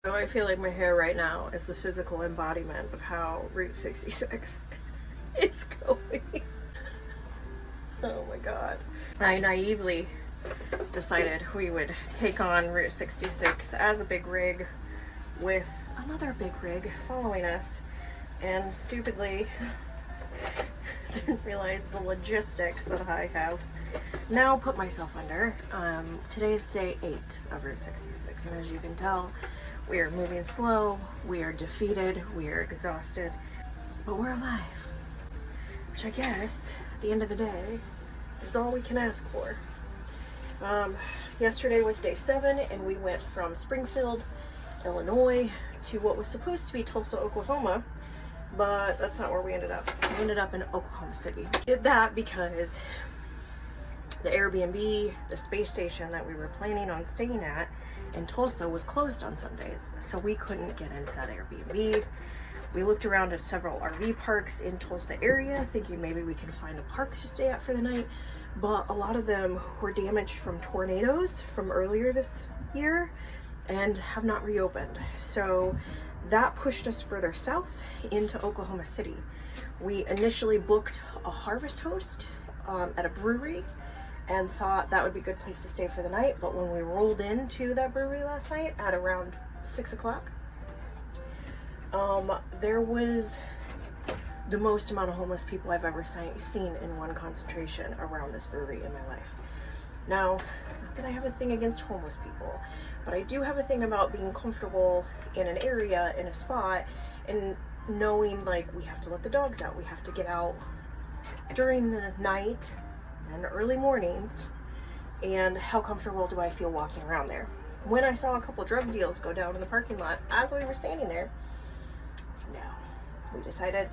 So I feel like my hair right now is the physical embodiment of how Route 66 is going. Oh my god. I naively decided we would take on Route 66 as a big rig with another big rig following us, and stupidly didn't realize the logistics that I have now put myself under. Today's day 8 of Route 66, and as you can tell, we are moving slow, we are defeated, we are exhausted, but we're alive. Which I guess, at the end of the day, is all we can ask for. Yesterday was day 7, and we went from Springfield, Illinois, to what was supposed to be Tulsa, Oklahoma, but that's not where we ended up. We ended up in Oklahoma City. We did that because the Airbnb, the space station that we were planning on staying at in Tulsa was closed on Sundays, so we couldn't get into that Airbnb. We looked around at several RV parks in Tulsa area, thinking maybe we can find a park to stay at for the night, but a lot of them were damaged from tornadoes from earlier this year and have not reopened. So that pushed us further south into Oklahoma City. We initially booked a Harvest Host at a brewery and thought that would be a good place to stay for the night, but when we rolled into that brewery last night at around 6 o'clock, there was the most amount of homeless people I've ever seen in one concentration around this brewery in my life. Now, not that I have a thing against homeless people, but I do have a thing about being comfortable in an area, in a spot, and knowing like we have to let the dogs out, we have to get out during the night and early mornings, and how comfortable do I feel walking around there? When I saw a couple drug deals go down in the parking lot as we were standing there, no, we decided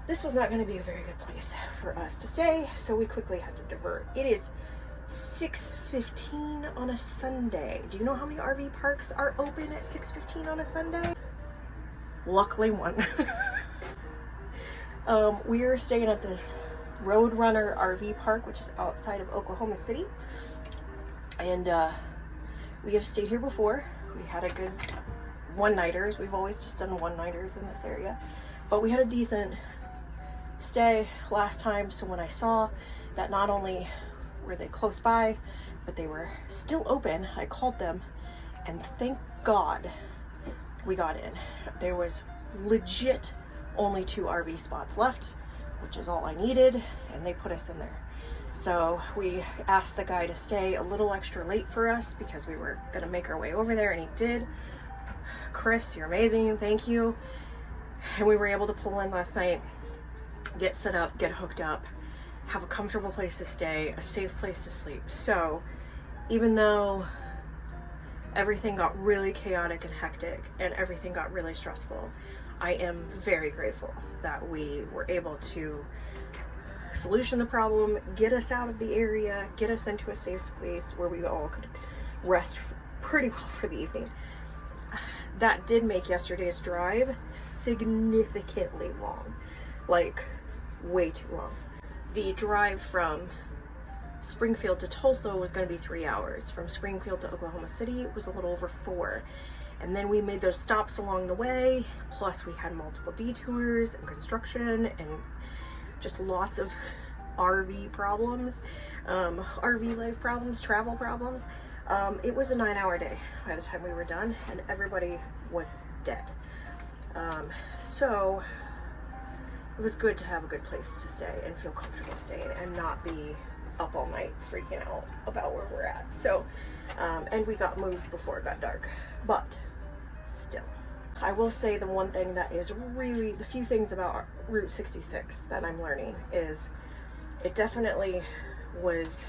this was not going to be a very good place for us to stay, so we quickly had to divert. It is 6:15 on a Sunday. Do you know how many RV parks are open at 6:15 on a Sunday? Luckily one. We are staying at this Roadrunner RV park, which is outside of Oklahoma City, and we have stayed here before. We had a good one-nighters. We've always just done one-nighters in this area, but we had a decent stay last time. So when I saw that not only were they close by, but they were still open, I called them, and thank God we got in. There was legit only 2 RV spots left, which is all I needed, and they put us in there. So we asked the guy to stay a little extra late for us because we were gonna make our way over there, and he did. Chris, you're amazing, thank you. And we were able to pull in last night, get set up, get hooked up, have a comfortable place to stay, a safe place to sleep. So even though everything got really chaotic and hectic and everything got really stressful, I am very grateful that we were able to solution the problem, get us out of the area, get us into a safe space where we all could rest pretty well for the evening. That did make yesterday's drive significantly long, like way too long. The drive from Springfield to Tulsa was going to be 3 hours. From Springfield to Oklahoma City, it was a little over 4. And then we made those stops along the way, plus we had multiple detours and construction and just lots of RV problems, RV life problems, travel problems. It was a 9-hour day by the time we were done, and everybody was dead. So it was good to have a good place to stay and feel comfortable staying and not be up all night freaking out about where we're at. So, and we got moved before it got dark, but still. I will say the one thing that is really, the few things about Route 66 that I'm learning is it definitely was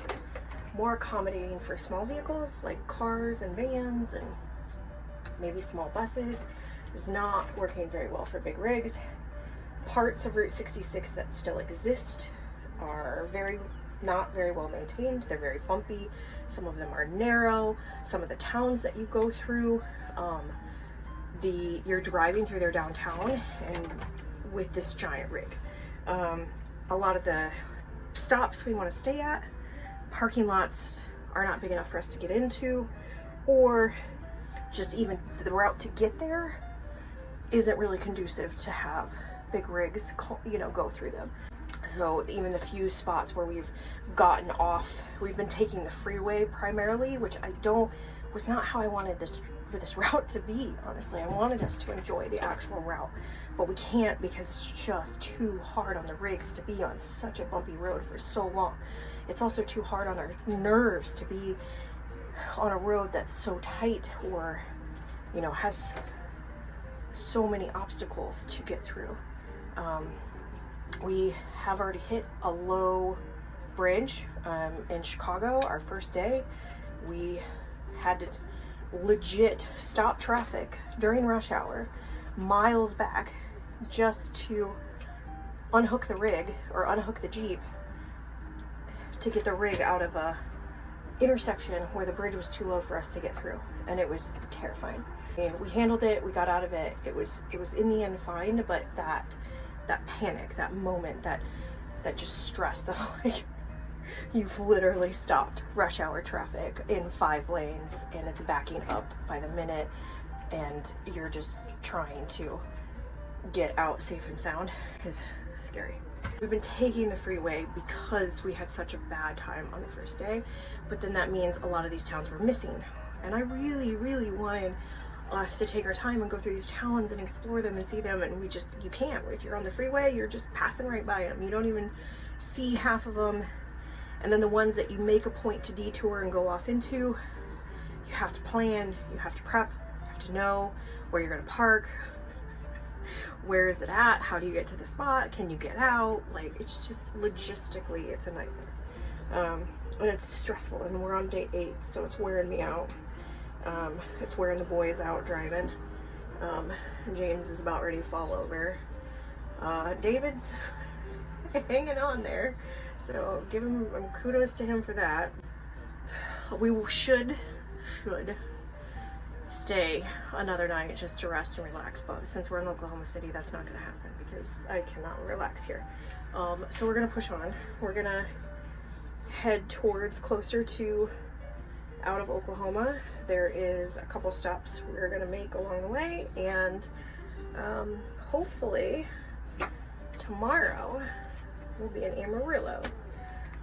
more accommodating for small vehicles like cars and vans and maybe small buses. It's not working very well for big rigs. Parts of Route 66 that still exist are not very well maintained. They're very bumpy. Some of them are narrow. Some of the towns that you go through, you're driving through their downtown and with this giant rig. A lot of the stops we want to stay at, parking lots are not big enough for us to get into, or just even the route to get there isn't really conducive to have big rigs, you know, go through them. So even the few spots where we've gotten off, we've been taking the freeway primarily, which was not how I wanted this route to be, honestly. I wanted us to enjoy the actual route, but we can't because it's just too hard on the rigs to be on such a bumpy road for so long. It's also too hard on our nerves to be on a road that's so tight, or, you know, has so many obstacles to get through. We have already hit a low bridge in Chicago. Our first day, we had to legit stop traffic during rush hour miles back just to unhook the rig, or unhook the Jeep, to get the rig out of a intersection where the bridge was too low for us to get through, and it was terrifying. And we handled it, we got out of it. It was in the end fine, but that panic, that moment, that just stress, that like you've literally stopped rush hour traffic in 5 lanes and it's backing up by the minute, and you're just trying to get out safe and sound, is scary. We've been taking the freeway because we had such a bad time on the first day, but then that means a lot of these towns were missing, and I really, really wanted us to take our time and go through these towns and explore them and see them, and you can't. If you're on the freeway, you're just passing right by them. You don't even see half of them. And then the ones that you make a point to detour and go off into, you have to plan, you have to prep, you have to know where you're going to park, where is it at, how do you get to the spot, can you get out? Like, it's just logistically, it's a nightmare. And it's stressful, and we're on day 8, so it's wearing me out. It's wearing the boys out driving. James is about ready to fall over. David's hanging on there, so give him kudos to him for that. We should stay another night just to rest and relax, but since we're in Oklahoma City, that's not gonna happen because I cannot relax here. So we're gonna push on. We're gonna head towards closer to out of Oklahoma. There is a couple stops we're gonna make along the way, and hopefully tomorrow we'll be in Amarillo,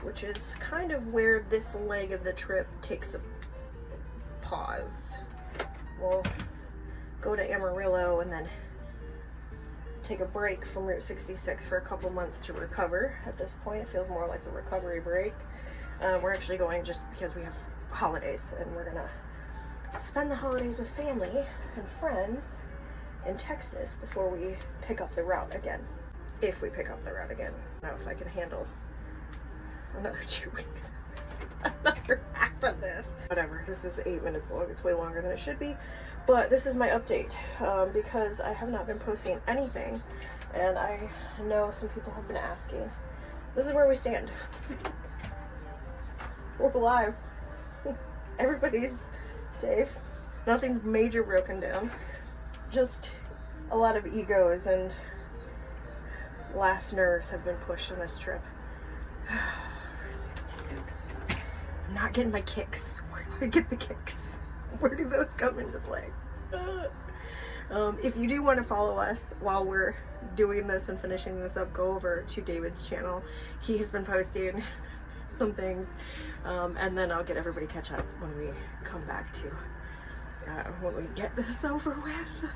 which is kind of where this leg of the trip takes a pause. We'll go to Amarillo and then take a break from Route 66 for a couple months to recover. At this point, it feels more like a recovery break. We're actually going just because we have holidays, and we're gonna spend the holidays with family and friends in Texas before we pick up the route again. If we pick up the route again. I don't know if I can handle another 2 weeks. Another half of this. Whatever, this is 8 minutes long. It's way longer than it should be. But this is my update because I have not been posting anything, and I know some people have been asking. This is where we stand. We're alive. Everybody's safe. Nothing's major broken down. Just a lot of egos and last nerves have been pushed on this trip. 66. I'm not getting my kicks. Where do I get the kicks? Where do those come into play? If you do want to follow us while we're doing this and finishing this up, go over to David's channel. He has been posting some things, and then I'll get everybody catch up when we come back to when we get this over with.